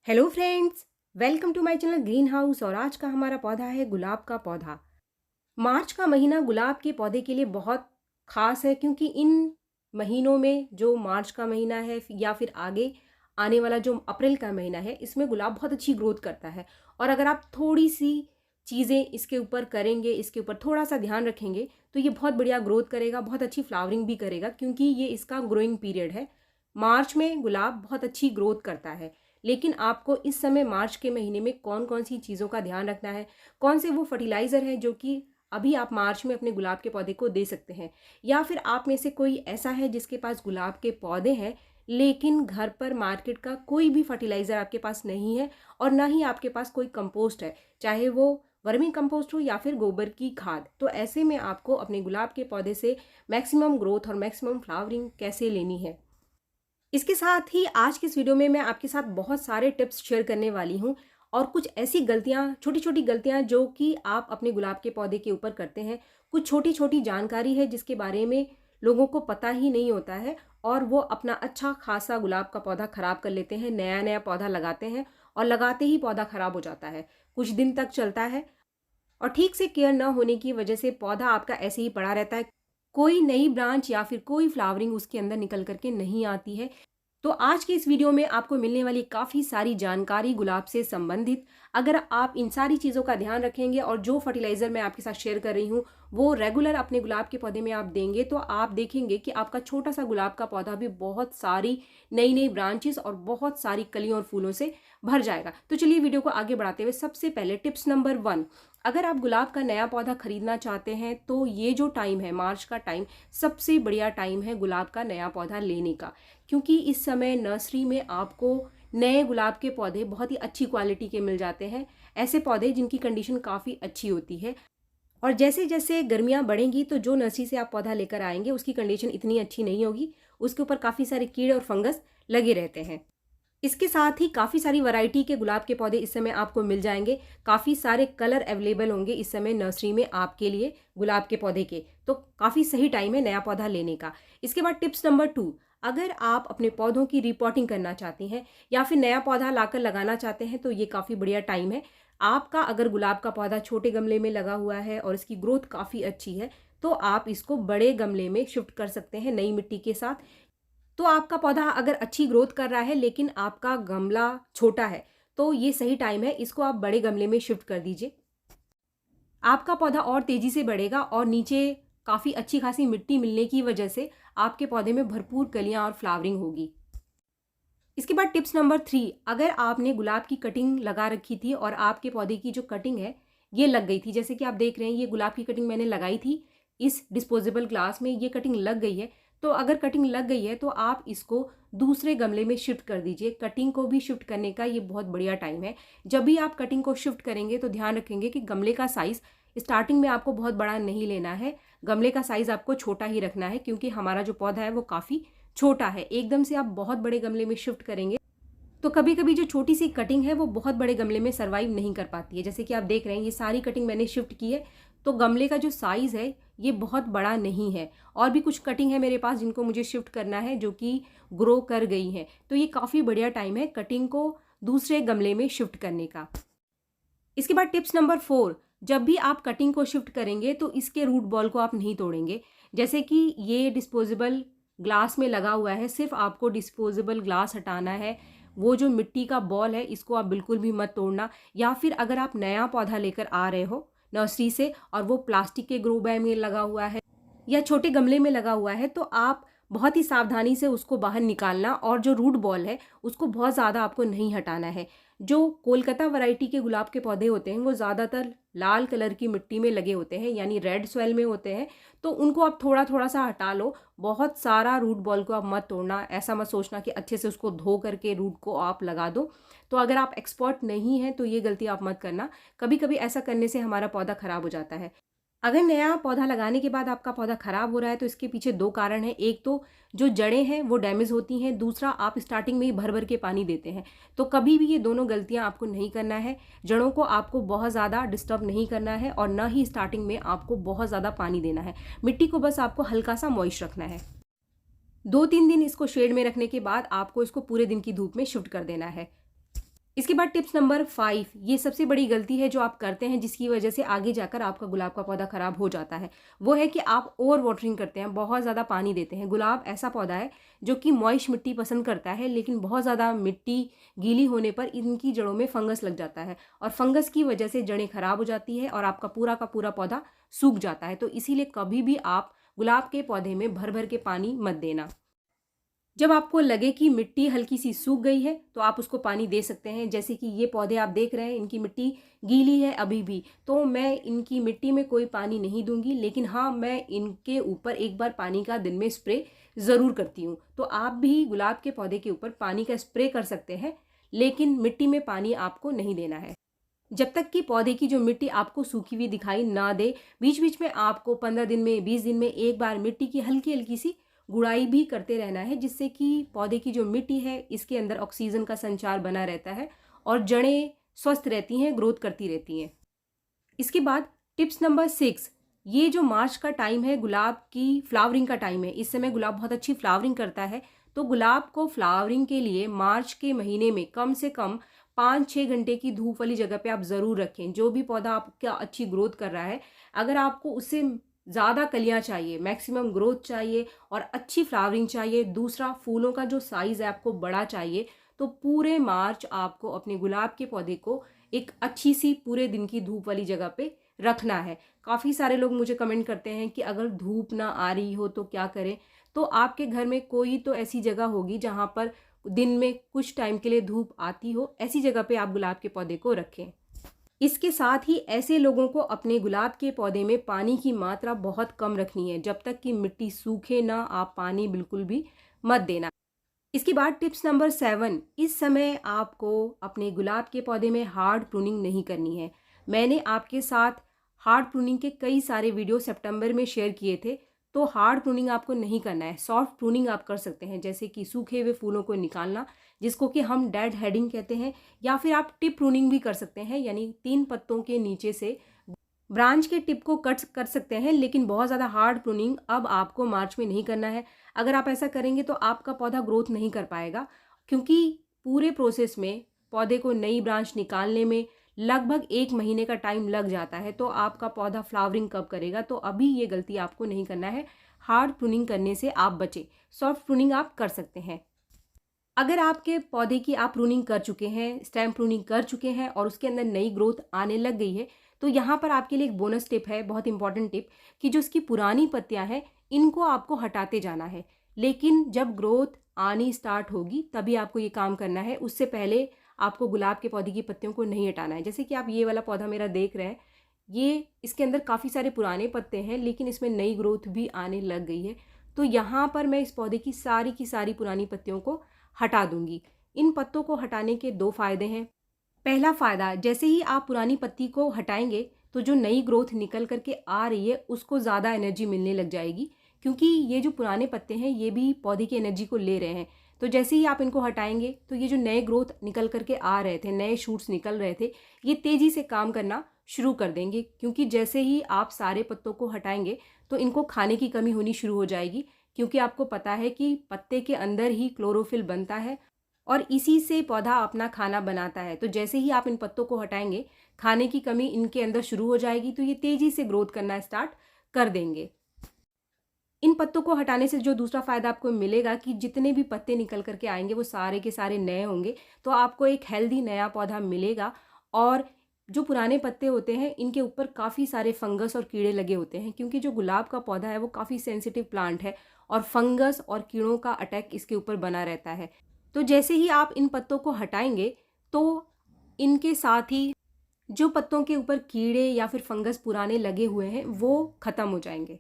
Hello friends, welcome to my channel green house. और आज का हमारा पौधा है गुलाब का पौधा। मार्च का महीना गुलाब के पौधे के लिए बहुत खास है, क्योंकि इन महीनों में जो मार्च का महीना है या फिर आगे आने वाला जो अप्रैल का महीना है, इसमें गुलाब बहुत अच्छी ग्रोथ करता है। और अगर आप थोड़ी सी चीज़ें इसके ऊपर करेंगे, इसके ऊपर थोड़ा सा ध्यान रखेंगे, तो ये बहुत बढ़िया ग्रोथ करेगा, बहुत अच्छी फ्लावरिंग भी करेगा, क्योंकि ये इसका ग्रोइंग पीरियड है। मार्च में गुलाब बहुत अच्छी ग्रोथ करता है। लेकिन आपको इस समय मार्च के महीने में कौन कौन सी चीज़ों का ध्यान रखना है, कौन से वो फर्टिलाइज़र हैं जो कि अभी आप मार्च में अपने गुलाब के पौधे को दे सकते हैं। या फिर आप में से कोई ऐसा है जिसके पास गुलाब के पौधे हैं, लेकिन घर पर मार्केट का कोई भी फर्टिलाइज़र आपके पास नहीं है, और ना ही आपके पास कोई कंपोस्ट है, चाहे वो वर्मी कंपोस्ट हो या फिर गोबर की खाद। तो ऐसे में आपको अपने गुलाब के पौधे से मैक्सिमम ग्रोथ और मैक्सिमम फ्लावरिंग कैसे लेनी है, इसके साथ ही आज की इस वीडियो में मैं आपके साथ बहुत सारे टिप्स शेयर करने वाली हूँ। और कुछ ऐसी गलतियाँ, छोटी छोटी गलतियाँ जो कि आप अपने गुलाब के पौधे के ऊपर करते हैं, कुछ छोटी छोटी जानकारी है जिसके बारे में लोगों को पता ही नहीं होता है, और वो अपना अच्छा खासा गुलाब का पौधा खराब कर लेते हैं। नया नया पौधा लगाते हैं और लगाते ही पौधा खराब हो जाता है, कुछ दिन तक चलता है, और ठीक से केयर न होने की वजह से पौधा आपका ऐसे ही पड़ा रहता है। कोई नई ब्रांच या फिर कोई फ्लावरिंग उसके अंदर निकल करके नहीं आती है। तो आज के इस वीडियो में आपको मिलने वाली काफ़ी सारी जानकारी गुलाब से संबंधित, अगर आप इन सारी चीज़ों का ध्यान रखेंगे और जो फर्टिलाइज़र मैं आपके साथ शेयर कर रही हूँ वो रेगुलर अपने गुलाब के पौधे में आप देंगे, तो आप देखेंगे कि आपका छोटा सा गुलाब का पौधा भी बहुत सारी नई नई ब्रांचेस और बहुत सारी कलियों और फूलों से भर जाएगा। तो चलिए वीडियो को आगे बढ़ाते हुए सबसे पहले टिप्स नंबर 1। अगर आप गुलाब का नया पौधा खरीदना चाहते हैं तो ये जो टाइम है, मार्च का टाइम, सबसे बढ़िया टाइम है गुलाब का नया पौधा लेने का, क्योंकि इस समय नर्सरी में आपको नए गुलाब के पौधे बहुत ही अच्छी क्वालिटी के मिल जाते हैं, ऐसे पौधे जिनकी कंडीशन काफ़ी अच्छी होती है। और जैसे जैसे गर्मियाँ बढ़ेंगी तो जो नर्सरी से आप पौधा लेकर आएंगे उसकी कंडीशन इतनी अच्छी नहीं होगी, उसके ऊपर काफ़ी सारे कीड़े और फंगस लगे रहते हैं। इसके साथ ही काफ़ी सारी वैरायटी के गुलाब के पौधे इस समय आपको मिल जाएंगे, काफ़ी सारे कलर अवेलेबल होंगे इस समय नर्सरी में आपके लिए गुलाब के पौधे के, तो काफ़ी सही टाइम है नया पौधा लेने का। इसके बाद टिप्स नंबर 2, अगर आप अपने पौधों की रिपोर्टिंग करना चाहती हैं या फिर नया पौधा लाकर लगाना चाहते हैं तो ये काफ़ी बढ़िया टाइम है आपका। अगर गुलाब का पौधा छोटे गमले में लगा हुआ है और इसकी ग्रोथ काफ़ी अच्छी है, तो आप इसको बड़े गमले में शिफ्ट कर सकते हैं नई मिट्टी के साथ। तो आपका पौधा अगर अच्छी ग्रोथ कर रहा है लेकिन आपका गमला छोटा है, तो ये सही टाइम है, इसको आप बड़े गमले में शिफ्ट कर दीजिए। आपका पौधा और तेज़ी से बढ़ेगा और नीचे काफ़ी अच्छी खासी मिट्टी मिलने की वजह से आपके पौधे में भरपूर कलियां और फ्लावरिंग होगी। इसके बाद टिप्स नंबर 3, अगर आपने गुलाब की कटिंग लगा रखी थी और आपके पौधे की जो कटिंग है ये लग गई थी, जैसे कि आप देख रहे हैं ये गुलाब की कटिंग मैंने लगाई थी इस डिस्पोजेबल ग्लास में, ये कटिंग लग गई है। तो अगर कटिंग लग गई है तो आप इसको दूसरे गमले में शिफ्ट कर दीजिए। कटिंग को भी शिफ्ट करने का ये बहुत बढ़िया टाइम है। जब भी आप कटिंग को शिफ्ट करेंगे तो ध्यान रखेंगे कि गमले का साइज़ स्टार्टिंग में आपको बहुत बड़ा नहीं लेना है, गमले का साइज़ आपको छोटा ही रखना है, क्योंकि हमारा जो पौधा है वो काफ़ी छोटा है। एकदम से आप बहुत बड़े गमले में शिफ्ट करेंगे तो कभी कभी जो छोटी सी कटिंग है वो बहुत बड़े गमले में सर्वाइव नहीं कर पाती है। जैसे कि आप देख रहे हैं ये सारी कटिंग मैंने शिफ्ट की है, तो गमले का जो साइज़ है ये बहुत बड़ा नहीं है। और भी कुछ कटिंग है मेरे पास जिनको मुझे शिफ्ट करना है जो कि ग्रो कर गई हैं, तो ये काफ़ी बढ़िया टाइम है कटिंग को दूसरे गमले में शिफ्ट करने का। इसके बाद टिप्स नंबर 4, जब भी आप कटिंग को शिफ्ट करेंगे तो इसके रूट बॉल को आप नहीं तोड़ेंगे। जैसे कि ये डिस्पोजेबल ग्लास में लगा हुआ है, सिर्फ आपको डिस्पोजेबल ग्लास हटाना है, वो जो मिट्टी का बॉल है इसको आप बिल्कुल भी मत तोड़ना। या फिर अगर आप नया पौधा लेकर आ रहे हो नर्सरी से और वो प्लास्टिक के ग्रो बैग में लगा हुआ है या छोटे गमले में लगा हुआ है, तो आप बहुत ही सावधानी से उसको बाहर निकालना, और जो रूट बॉल है उसको बहुत ज़्यादा आपको नहीं हटाना है। जो कोलकाता वैरायटी के गुलाब के पौधे होते हैं वो ज़्यादातर लाल कलर की मिट्टी में लगे होते हैं, यानी रेड सॉइल में होते हैं, तो उनको आप थोड़ा थोड़ा सा हटा लो। बहुत सारा रूट बॉल को आप मत तोड़ना, ऐसा मत सोचना कि अच्छे से उसको धो करके रूट को आप लगा दो। तो अगर आप एक्सपर्ट नहीं हैं तो ये गलती आप मत करना, कभी कभी ऐसा करने से हमारा पौधा ख़राब हो जाता है। अगर नया पौधा लगाने के बाद आपका पौधा ख़राब हो रहा है तो इसके पीछे 2 कारण हैं। एक तो जो जड़ें हैं वो डैमेज होती हैं, दूसरा आप स्टार्टिंग में ही भर भर के पानी देते हैं। तो कभी भी ये दोनों गलतियां आपको नहीं करना है। जड़ों को आपको बहुत ज़्यादा डिस्टर्ब नहीं करना है और ना ही स्टार्टिंग में आपको बहुत ज़्यादा पानी देना है। मिट्टी को बस आपको हल्का सा मॉइस्ट रखना है। 2-3 दिन इसको शेड में रखने के बाद आपको इसको पूरे दिन की धूप में शिफ्ट कर देना है। इसके बाद टिप्स नंबर 5, ये सबसे बड़ी गलती है जो आप करते हैं जिसकी वजह से आगे जाकर आपका गुलाब का पौधा खराब हो जाता है। वो है कि आप ओवर वाटरिंग करते हैं, बहुत ज़्यादा पानी देते हैं। गुलाब ऐसा पौधा है जो कि मॉइस्ट मिट्टी पसंद करता है, लेकिन बहुत ज़्यादा मिट्टी गीली होने पर इनकी जड़ों में फंगस लग जाता है और फंगस की वजह से जड़ें खराब हो जाती है और आपका पूरा का पूरा पौधा सूख जाता है। तो इसीलिए कभी भी आप गुलाब के पौधे में भर भर के पानी मत देना। जब आपको लगे कि मिट्टी हल्की सी सूख गई है तो आप उसको पानी दे सकते हैं। जैसे कि ये पौधे आप देख रहे हैं, इनकी मिट्टी गीली है अभी भी, तो मैं इनकी मिट्टी में कोई पानी नहीं दूंगी, लेकिन हाँ, मैं इनके ऊपर एक बार पानी का दिन में स्प्रे ज़रूर करती हूँ। तो आप भी गुलाब के पौधे के ऊपर पानी का स्प्रे कर सकते हैं, लेकिन मिट्टी में पानी आपको नहीं देना है। जब तक कि पौधे की जो मिट्टी आपको सूखी हुई दिखाई ना दे, बीच बीच में आपको 15 दिन में 20 दिन में एक बार मिट्टी की हल्की हल्की सी गुड़ाई भी करते रहना है, जिससे कि पौधे की जो मिट्टी है इसके अंदर ऑक्सीजन का संचार बना रहता है और जड़ें स्वस्थ रहती हैं, ग्रोथ करती रहती हैं। इसके बाद टिप्स नंबर 6, ये जो मार्च का टाइम है गुलाब की फ्लावरिंग का टाइम है, इस समय गुलाब बहुत अच्छी फ्लावरिंग करता है। तो गुलाब को फ्लावरिंग के लिए मार्च के महीने में कम से कम 5-6 घंटे की धूप वाली जगह पे आप ज़रूर रखें। जो भी पौधा आपका अच्छी ग्रोथ कर रहा है, अगर आपको उससे ज़्यादा कलियां चाहिए, मैक्सिमम ग्रोथ चाहिए और अच्छी फ्लावरिंग चाहिए, दूसरा फूलों का जो साइज़ है आपको बड़ा चाहिए, तो पूरे मार्च आपको अपने गुलाब के पौधे को एक अच्छी सी पूरे दिन की धूप वाली जगह पे रखना है। काफ़ी सारे लोग मुझे कमेंट करते हैं कि अगर धूप ना आ रही हो तो क्या करें? तो आपके घर में कोई तो ऐसी जगह होगी जहाँ पर दिन में कुछ टाइम के लिए धूप आती हो, ऐसी जगह पे आप गुलाब के पौधे को रखें। इसके साथ ही ऐसे लोगों को अपने गुलाब के पौधे में पानी की मात्रा बहुत कम रखनी है। जब तक कि मिट्टी सूखे ना, आप पानी बिल्कुल भी मत देना। इसके बाद टिप्स नंबर 7, इस समय आपको अपने गुलाब के पौधे में हार्ड प्रूनिंग नहीं करनी है। मैंने आपके साथ हार्ड प्रूनिंग के कई सारे वीडियो सितंबर में शेयर किए थे, तो हार्ड प्रूनिंग आपको नहीं करना है, सॉफ्ट प्रूनिंग आप कर सकते हैं। जैसे कि सूखे हुए फूलों को निकालना, जिसको कि हम डेड हेडिंग कहते हैं, या फिर आप टिप प्रूनिंग भी कर सकते हैं, यानी 3 पत्तों के नीचे से ब्रांच के टिप को कट कर सकते हैं। लेकिन बहुत ज़्यादा हार्ड प्रूनिंग अब आपको मार्च में नहीं करना है। अगर आप ऐसा करेंगे तो आपका पौधा ग्रोथ नहीं कर पाएगा, क्योंकि पूरे प्रोसेस में पौधे को नई ब्रांच निकालने में लगभग 1 महीने का टाइम लग जाता है। तो आपका पौधा फ्लावरिंग कब करेगा? तो अभी ये गलती आपको नहीं करना है। हार्ड प्रूनिंग करने से आप बचें, सॉफ्ट प्रूनिंग आप कर सकते हैं। अगर आपके पौधे की आप प्रूनिंग कर चुके हैं, स्टेम प्रूनिंग कर चुके हैं और उसके अंदर नई ग्रोथ आने लग गई है, तो यहाँ पर आपके लिए एक बोनस टिप है, बहुत इंपॉर्टेंट टिप, कि जो उसकी पुरानी पत्तियाँ हैं इनको आपको हटाते जाना है। लेकिन जब ग्रोथ आनी स्टार्ट होगी तभी आपको ये काम करना है, उससे पहले आपको गुलाब के पौधे की पत्तियों को नहीं हटाना है। जैसे कि आप ये वाला पौधा मेरा देख रहे हैं, ये इसके अंदर काफ़ी सारे पुराने पत्ते हैं, लेकिन इसमें नई ग्रोथ भी आने लग गई है। तो यहाँ पर मैं इस पौधे की सारी पुरानी पत्तियों को हटा दूंगी। इन पत्तों को हटाने के 2 फायदे हैं। पहला फ़ायदा, जैसे ही आप पुरानी पत्ती को हटाएंगे तो जो नई ग्रोथ निकल करके आ रही है उसको ज़्यादा एनर्जी मिलने लग जाएगी, क्योंकि ये जो पुराने पत्ते हैं ये भी पौधे की एनर्जी को ले रहे हैं। तो जैसे ही आप इनको हटाएंगे तो ये जो नए ग्रोथ निकल करके आ रहे थे, नए शूट्स निकल रहे थे, ये तेज़ी से काम करना शुरू कर देंगे। क्योंकि जैसे ही आप सारे पत्तों को हटाएंगे तो इनको खाने की कमी होनी शुरू हो जाएगी, क्योंकि आपको पता है कि पत्ते के अंदर ही क्लोरोफिल बनता है और इसी से पौधा अपना खाना बनाता है। तो जैसे ही आप इन पत्तों को हटाएंगे, खाने की कमी इनके अंदर शुरू हो जाएगी, तो ये तेज़ी से ग्रोथ करना स्टार्ट कर देंगे। इन पत्तों को हटाने से जो दूसरा फ़ायदा आपको मिलेगा कि जितने भी पत्ते निकल करके आएंगे वो सारे के सारे नए होंगे, तो आपको एक हेल्दी नया पौधा मिलेगा। और जो पुराने पत्ते होते हैं इनके ऊपर काफ़ी सारे फंगस और कीड़े लगे होते हैं, क्योंकि जो गुलाब का पौधा है वो काफ़ी सेंसिटिव प्लांट है और फंगस और कीड़ों का अटैक इसके ऊपर बना रहता है। तो जैसे ही आप इन पत्तों को हटाएंगे तो इनके साथ ही जो पत्तों के ऊपर कीड़े या फिर फंगस पुराने लगे हुए हैं वो ख़त्म हो जाएंगे।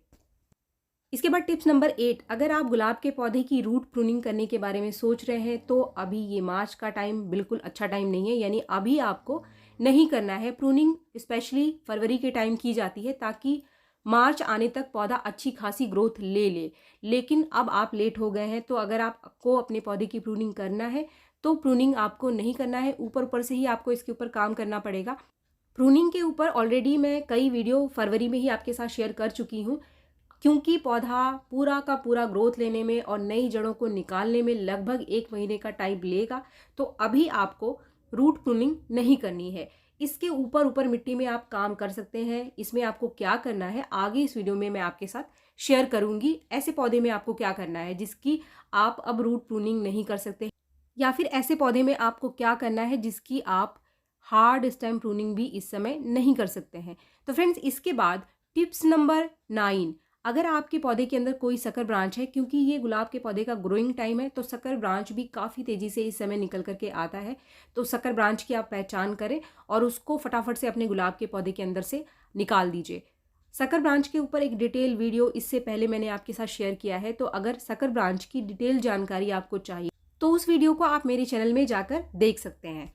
इसके बाद टिप्स नंबर 8, अगर आप गुलाब के पौधे की रूट प्रूनिंग करने के बारे में सोच रहे हैं तो अभी ये मार्च का टाइम बिल्कुल अच्छा टाइम नहीं है, यानी अभी आपको नहीं करना है प्रूनिंग। स्पेशली फरवरी के टाइम की जाती है ताकि मार्च आने तक पौधा अच्छी खासी ग्रोथ ले ले। लेकिन अब आप लेट हो गए हैं, तो अगर आपको अपने पौधे की प्रूनिंग करना है तो प्रूनिंग आपको नहीं करना है, ऊपर ऊपर से ही आपको इसके ऊपर काम करना पड़ेगा। प्रूनिंग के ऊपर ऑलरेडी मैं कई वीडियो फरवरी में ही आपके साथ शेयर कर चुकी हूँ, क्योंकि पौधा पूरा का पूरा ग्रोथ लेने में और नई जड़ों को निकालने में लगभग 1 महीने का टाइम लेगा। तो अभी आपको रूट प्रूनिंग नहीं करनी है। इसके ऊपर ऊपर मिट्टी में आप काम कर सकते हैं। इसमें आपको क्या करना है आगे इस वीडियो में मैं आपके साथ शेयर करूंगी। ऐसे पौधे में आपको क्या करना है जिसकी आप अब रूट प्रूनिंग नहीं कर सकते, या फिर ऐसे पौधे में आपको क्या करना है जिसकी आप हार्ड स्टेम प्रूनिंग भी इस समय नहीं कर सकते हैं। तो फ्रेंड्स, इसके बाद टिप्स नंबर 9, अगर आपके पौधे के अंदर कोई सकर ब्रांच है, क्योंकि ये गुलाब के पौधे का ग्रोइंग टाइम है, तो सकर ब्रांच भी काफ़ी तेज़ी से इस समय निकल करके आता है। तो सकर ब्रांच की आप पहचान करें और उसको फटाफट से अपने गुलाब के पौधे के अंदर से निकाल दीजिए। सकर ब्रांच के ऊपर एक डिटेल वीडियो इससे पहले मैंने आपके साथ शेयर किया है, तो अगर सकर ब्रांच की डिटेल जानकारी आपको चाहिए तो उस वीडियो को आप मेरे चैनल में जाकर देख सकते हैं।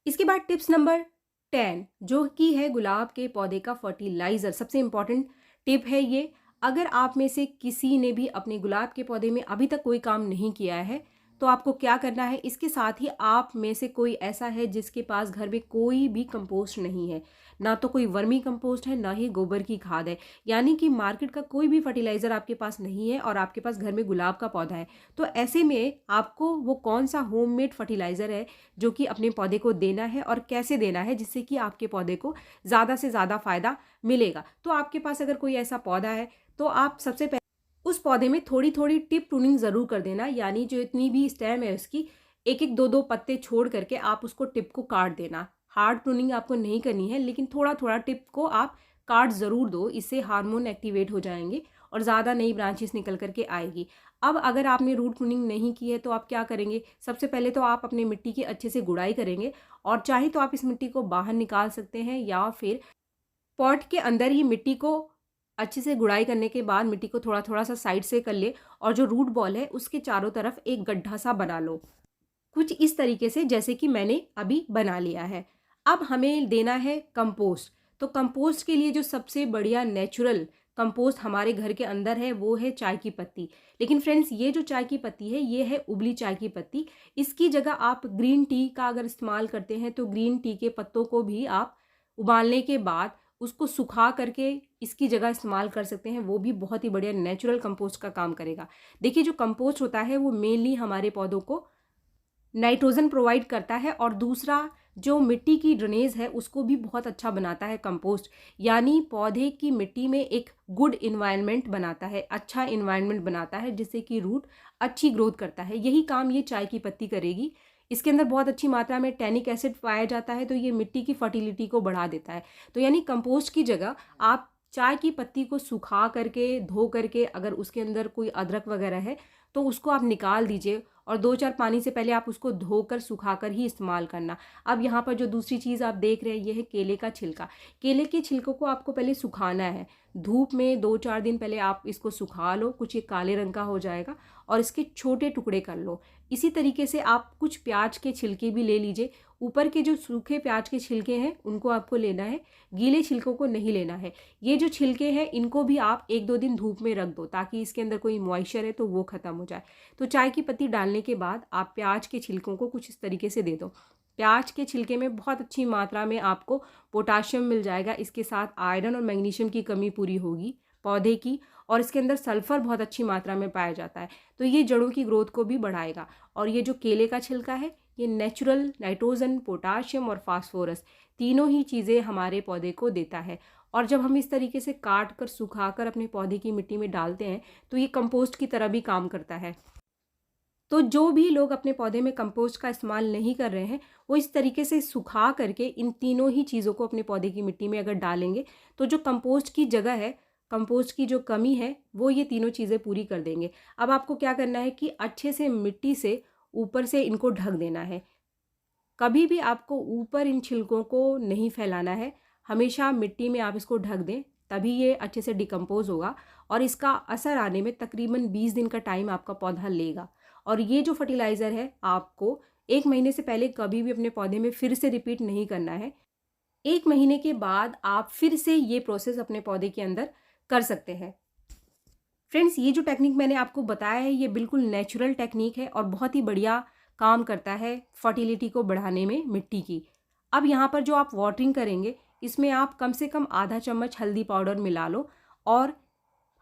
इसके बाद टिप्स नंबर 10, जो कि है गुलाब के पौधे का फर्टिलाइज़र। सबसे इम्पॉर्टेंट टिप है ये। अगर आप में से किसी ने भी अपने गुलाब के पौधे में अभी तक कोई काम नहीं किया है तो आपको क्या करना है, इसके साथ ही आप में से कोई ऐसा है जिसके पास घर में कोई भी कंपोस्ट नहीं है, ना तो कोई वर्मी कंपोस्ट है ना ही गोबर की खाद है, यानी कि मार्केट का कोई भी फर्टिलाइज़र आपके पास नहीं है और आपके पास घर में गुलाब का पौधा है, तो ऐसे में आपको वो कौन सा होममेड फर्टिलाइज़र है जो कि अपने पौधे को देना है और कैसे देना है जिससे कि आपके पौधे को ज़्यादा से ज़्यादा फ़ायदा मिलेगा। तो आपके पास अगर कोई ऐसा पौधा है तो आप सबसे पहले उस पौधे में थोड़ी थोड़ी टिप प्रूनिंग ज़रूर कर देना, यानी जो इतनी भी स्टेम है उसकी एक एक दो दो पत्ते छोड़ करके आप उसको टिप को काट देना। हार्ड प्रूनिंग आपको नहीं करनी है, लेकिन थोड़ा थोड़ा टिप को आप काट ज़रूर दो, इससे हार्मोन एक्टिवेट हो जाएंगे और ज़्यादा नई ब्रांचेस निकल करके आएगी। अब अगर आपने रूट प्रूनिंग नहीं की है तो आप क्या करेंगे, सबसे पहले तो आप अपने मिट्टी की अच्छे से गुड़ाई करेंगे और चाहे तो आप इस मिट्टी को बाहर निकाल सकते हैं या फिर पॉट के अंदर ही मिट्टी को अच्छे से गुड़ाई करने के बाद मिट्टी को थोड़ा थोड़ा सा साइड से कर ले और जो रूट बॉल है उसके चारों तरफ एक गड्ढा सा बना लो, कुछ इस तरीके से जैसे कि मैंने अभी बना लिया है। अब हमें देना है कंपोस्ट। तो कंपोस्ट के लिए जो सबसे बढ़िया नेचुरल कंपोस्ट हमारे घर के अंदर है वो है चाय की पत्ती। लेकिन फ्रेंड्स, ये जो चाय की पत्ती है ये है उबली चाय की पत्ती। इसकी जगह आप ग्रीन टी का अगर इस्तेमाल करते हैं तो ग्रीन टी के पत्तों को भी आप उबालने के बाद उसको सुखा करके इसकी जगह इस्तेमाल कर सकते हैं, वो भी बहुत ही बढ़िया नेचुरल कंपोस्ट का काम करेगा। देखिए, जो कंपोस्ट होता है वो मेनली हमारे पौधों को नाइट्रोजन प्रोवाइड करता है और दूसरा जो मिट्टी की ड्रेनेज है उसको भी बहुत अच्छा बनाता है कंपोस्ट, यानी पौधे की मिट्टी में एक गुड इन्वायरमेंट बनाता है, अच्छा इन्वायरमेंट बनाता है जिससे कि रूट अच्छी ग्रोथ करता है। यही काम ये चाय की पत्ती करेगी। इसके अंदर बहुत अच्छी मात्रा में टैनिक एसिड पाया जाता है, तो ये मिट्टी की फर्टिलिटी को बढ़ा देता है। तो यानी कंपोस्ट की जगह आप चाय की पत्ती को सुखा करके धो करके अगर उसके अंदर कोई अदरक वगैरह है तो उसको आप निकाल दीजिए और 2-4 पानी से पहले आप उसको धोकर सुखाकर ही इस्तेमाल करना। अब यहाँ पर जो दूसरी चीज़ आप देख रहे हैं ये है केले का छिलका। केले के छिलकों को आपको पहले सुखाना है धूप में, 2-4 दिन पहले आप इसको सुखा लो, कुछ ये काले रंग का हो जाएगा और इसके छोटे टुकड़े कर लो। इसी तरीके से आप कुछ प्याज के छिलके भी ले लीजिए। ऊपर के जो सूखे प्याज के छिलके हैं उनको आपको लेना है, गीले छिलकों को नहीं लेना है। ये जो छिलके हैं इनको भी आप 1-2 दिन धूप में रख दो ताकि इसके अंदर कोई मॉइस्चर है तो वो ख़त्म हो जाए। तो चाय की पत्ती डालने के बाद आप प्याज के छिलकों को कुछ इस तरीके से दे दो। प्याज के छिलके में बहुत अच्छी मात्रा में आपको पोटाशियम मिल जाएगा, इसके साथ आयरन और मैग्नीशियम की कमी पूरी होगी पौधे की, और इसके अंदर सल्फर बहुत अच्छी मात्रा में पाया जाता है, तो ये जड़ों की ग्रोथ को भी बढ़ाएगा। और ये जो केले का छिलका है ये नेचुरल नाइट्रोजन, पोटाशियम और फास्फोरस तीनों ही चीज़ें हमारे पौधे को देता है। और जब हम इस तरीके से काट कर सुखा कर अपने पौधे की मिट्टी में डालते हैं तो ये कंपोस्ट की तरह भी काम करता है। तो जो भी लोग अपने पौधे में कंपोस्ट का इस्तेमाल नहीं कर रहे हैं वो इस तरीके से सुखा करके इन तीनों ही चीज़ों को अपने पौधे की मिट्टी में अगर डालेंगे तो जो कंपोस्ट की जगह है, कंपोस्ट की जो कमी है वो ये तीनों चीज़ें पूरी कर देंगे। अब आपको क्या करना है कि अच्छे से मिट्टी से ऊपर से इनको ढक देना है। कभी भी आपको ऊपर इन छिलकों को नहीं फैलाना है, हमेशा मिट्टी में आप इसको ढक दें, तभी ये अच्छे से डिकम्पोज होगा और इसका असर आने में तकरीबन 20 दिन का टाइम आपका पौधा लेगा। और ये जो फर्टिलाइज़र है आपको 1 महीने से पहले कभी भी अपने पौधे में फिर से रिपीट नहीं करना है। 1 महीने के बाद आप फिर से ये प्रोसेस अपने पौधे के अंदर कर सकते हैं। फ्रेंड्स, ये जो टेक्निक मैंने आपको बताया है ये बिल्कुल नेचुरल टेक्निक है और बहुत ही बढ़िया काम करता है फर्टिलिटी को बढ़ाने में मिट्टी की। अब यहाँ पर जो आप वाटरिंग करेंगे इसमें आप कम से कम आधा चम्मच हल्दी पाउडर मिला लो और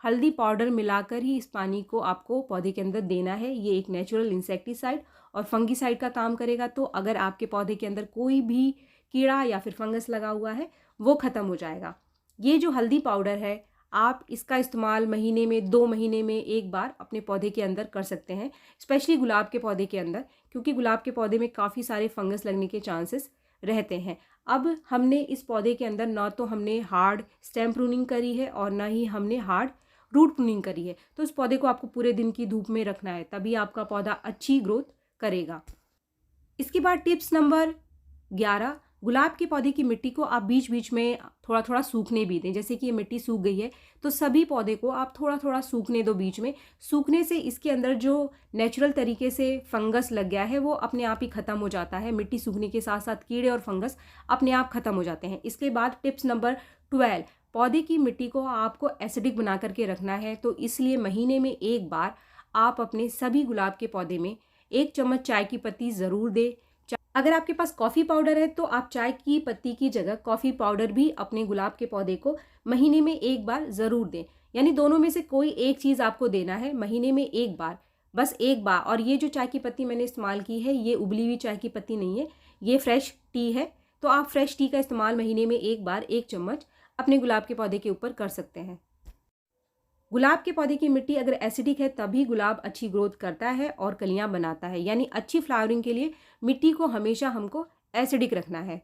हल्दी पाउडर मिलाकर ही इस पानी को आपको पौधे के अंदर देना है। ये एक नेचुरल इंसेक्टिसाइड और फंगीसाइड का काम करेगा। तो अगर आपके पौधे के अंदर कोई भी कीड़ा या फिर फंगस लगा हुआ है वो ख़त्म हो जाएगा। ये जो हल्दी पाउडर है, आप इसका इस्तेमाल महीने में 2 महीने में एक बार अपने पौधे के अंदर कर सकते हैं, स्पेशली गुलाब के पौधे के अंदर, क्योंकि गुलाब के पौधे में काफ़ी सारे फंगस लगने के चांसेस रहते हैं। अब हमने इस पौधे के अंदर ना तो हमने हार्ड स्टेम प्रूनिंग करी है और ना ही हमने हार्ड रूट प्रूनिंग करी है। तो इस पौधे को आपको पूरे दिन की धूप में रखना है, तभी आपका पौधा अच्छी ग्रोथ करेगा। इसके बाद टिप्स नंबर 11, गुलाब के पौधे की मिट्टी को आप बीच बीच में थोड़ा थोड़ा सूखने भी दें। जैसे कि ये मिट्टी सूख गई है तो सभी पौधे को आप थोड़ा थोड़ा सूखने दो बीच में। सूखने से इसके अंदर जो नेचुरल तरीके से फंगस लग गया है वो अपने आप ही ख़त्म हो जाता है। मिट्टी सूखने के साथ साथ कीड़े और फंगस अपने आप ख़त्म हो जाते हैं। इसके बाद टिप्स नंबर 12, पौधे की मिट्टी को आपको एसिडिक बना करके रखना है। तो इसलिए महीने में एक बार आप अपने सभी गुलाब के पौधे में 1 चम्मच चाय की पत्ती ज़रूर दें। अगर आपके पास कॉफ़ी पाउडर है तो आप चाय की पत्ती की जगह कॉफ़ी पाउडर भी अपने गुलाब के पौधे को महीने में एक बार ज़रूर दें। यानी दोनों में से कोई एक चीज़ आपको देना है महीने में एक बार, बस एक बार। और ये जो चाय की पत्ती मैंने इस्तेमाल की है ये उबली हुई चाय की पत्ती नहीं है, ये फ्रेश टी है। तो आप फ्रेश टी का इस्तेमाल महीने में एक बार 1 चम्मच अपने गुलाब के पौधे के ऊपर कर सकते हैं। गुलाब के पौधे की मिट्टी अगर एसिडिक है तभी गुलाब अच्छी ग्रोथ करता है और कलियां बनाता है। यानी अच्छी फ्लावरिंग के लिए मिट्टी को हमेशा हमको एसिडिक रखना है।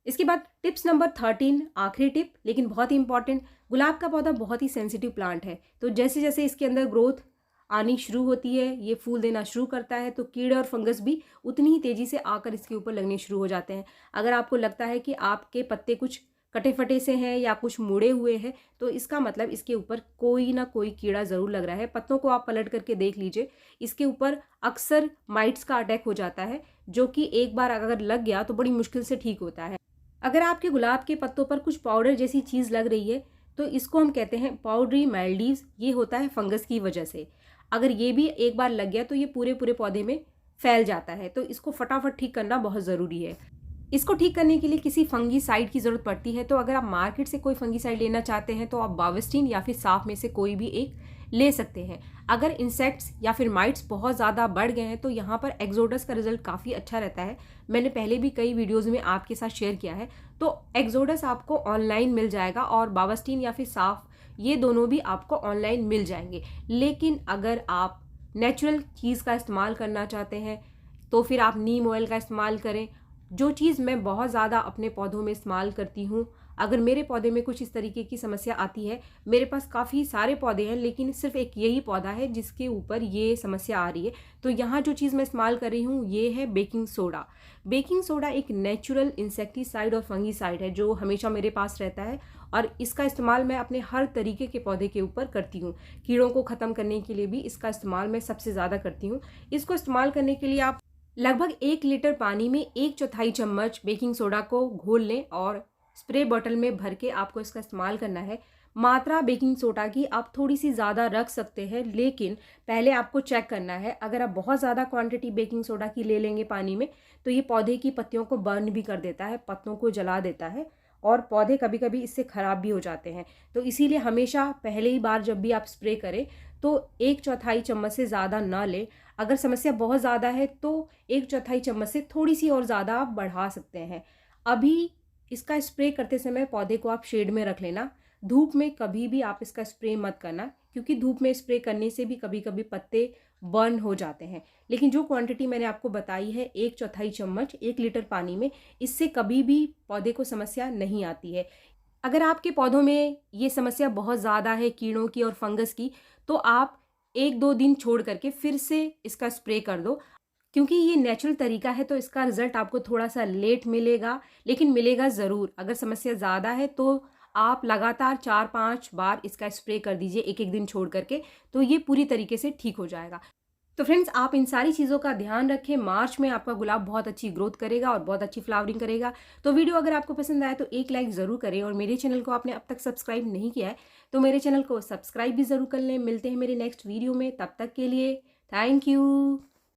इसके बाद टिप्स नंबर 13, आखिरी टिप लेकिन बहुत ही इंपॉर्टेंट। गुलाब का पौधा बहुत ही सेंसिटिव प्लांट है, तो जैसे जैसे इसके अंदर ग्रोथ आनी शुरू होती है, ये फूल देना शुरू करता है, तो कीड़े और फंगस भी उतनी ही तेज़ी से आकर इसके ऊपर लगने शुरू हो जाते हैं। अगर आपको लगता है कि आपके पत्ते कुछ कटे फटे से हैं या कुछ मुड़े हुए हैं तो इसका मतलब इसके ऊपर कोई ना कोई कीड़ा ज़रूर लग रहा है। पत्तों को आप पलट करके देख लीजिए, इसके ऊपर अक्सर माइट्स का अटैक हो जाता है, जो कि एक बार अगर लग गया तो बड़ी मुश्किल से ठीक होता है। अगर आपके गुलाब के पत्तों पर कुछ पाउडर जैसी चीज़ लग रही है तो इसको हम कहते हैं पाउडरी माइल्डीव्स। ये होता है फंगस की वजह से। अगर ये भी एक बार लग गया तो ये पूरे पूरे पौधे में फैल जाता है, तो इसको फटाफट ठीक करना बहुत ज़रूरी है। इसको ठीक करने के लिए किसी फंगीसाइड की ज़रूरत पड़ती है। तो अगर आप मार्केट से कोई फंगीसाइड लेना चाहते हैं तो आप बाविस्टिन या फिर साफ में से कोई भी एक ले सकते हैं। अगर इंसेक्ट्स या फिर माइट्स बहुत ज़्यादा बढ़ गए हैं तो यहाँ पर एक्सोडस का रिजल्ट काफ़ी अच्छा रहता है। मैंने पहले भी कई वीडियोज़ में आपके साथ शेयर किया है। तो एक्सोडस आपको ऑनलाइन मिल जाएगा और बाविस्टिन या फिर साफ, ये दोनों भी आपको ऑनलाइन मिल जाएंगे। लेकिन अगर आप नेचुरल चीज़ का इस्तेमाल करना चाहते हैं तो फिर आप नीम ऑयल का इस्तेमाल करें। जो चीज़ मैं बहुत ज़्यादा अपने पौधों में इस्तेमाल करती हूँ, अगर मेरे पौधे में कुछ इस तरीके की समस्या आती है, मेरे पास काफ़ी सारे पौधे हैं लेकिन सिर्फ एक यही पौधा है जिसके ऊपर ये समस्या आ रही है, तो यहाँ जो चीज़ मैं इस्तेमाल कर रही हूँ ये है बेकिंग सोडा। बेकिंग सोडा एक नेचुरल इंसेक्टिसाइड और फंगीसाइड है जो हमेशा मेरे पास रहता है और इसका इस्तेमाल मैं अपने हर तरीके के पौधे के ऊपर करती हूँ। कीड़ों को ख़त्म करने के लिए भी इसका इस्तेमाल मैं सबसे ज़्यादा करती हूँ। इसको इस्तेमाल करने के लिए आप लगभग 1 लीटर पानी में 1/4 चम्मच बेकिंग सोडा को घोल लें और स्प्रे बॉटल में भर के आपको इसका इस्तेमाल करना है। मात्रा बेकिंग सोडा की आप थोड़ी सी ज़्यादा रख सकते हैं, लेकिन पहले आपको चेक करना है। अगर आप बहुत ज़्यादा क्वांटिटी बेकिंग सोडा की ले लेंगे पानी में तो ये पौधे की पत्तियों को बर्न भी कर देता है, पत्तों को जला देता है और पौधे कभी कभी इससे ख़राब भी हो जाते हैं। तो इसीलिए हमेशा पहले ही बार जब भी आप स्प्रे करें तो 1/4 चम्मच से ज़्यादा ना लें। अगर समस्या बहुत ज़्यादा है तो 1/4 चम्मच से थोड़ी सी और ज़्यादा आप बढ़ा सकते हैं। अभी इसका स्प्रे करते समय पौधे को आप शेड में रख लेना। धूप में कभी भी आप इसका स्प्रे मत करना, क्योंकि धूप में स्प्रे करने से भी कभी कभी पत्ते बर्न हो जाते हैं। लेकिन जो क्वांटिटी मैंने आपको बताई है 1/4 चम्मच 1 लीटर पानी में, इससे कभी भी पौधे को समस्या नहीं आती है। अगर आपके पौधों में ये समस्या बहुत ज़्यादा है कीड़ों की और फंगस की, तो आप 1-2 दिन छोड़ करके फिर से इसका स्प्रे कर दो। क्योंकि ये नेचुरल तरीका है तो इसका रिजल्ट आपको थोड़ा सा लेट मिलेगा, लेकिन मिलेगा ज़रूर। अगर समस्या ज़्यादा है तो आप लगातार 4-5 बार इसका स्प्रे कर दीजिए 1-1 दिन छोड़ करके, तो ये पूरी तरीके से ठीक हो जाएगा। तो फ्रेंड्स, आप इन सारी चीज़ों का ध्यान रखें। मार्च में आपका गुलाब बहुत अच्छी ग्रोथ करेगा और बहुत अच्छी फ्लावरिंग करेगा। तो वीडियो अगर आपको पसंद आए तो एक लाइक ज़रूर करें और मेरे चैनल को आपने अब तक सब्सक्राइब नहीं किया है तो मेरे चैनल को सब्सक्राइब भी ज़रूर कर लें। मिलते हैं मेरे नेक्स्ट वीडियो में, तब तक के लिए थैंक यू।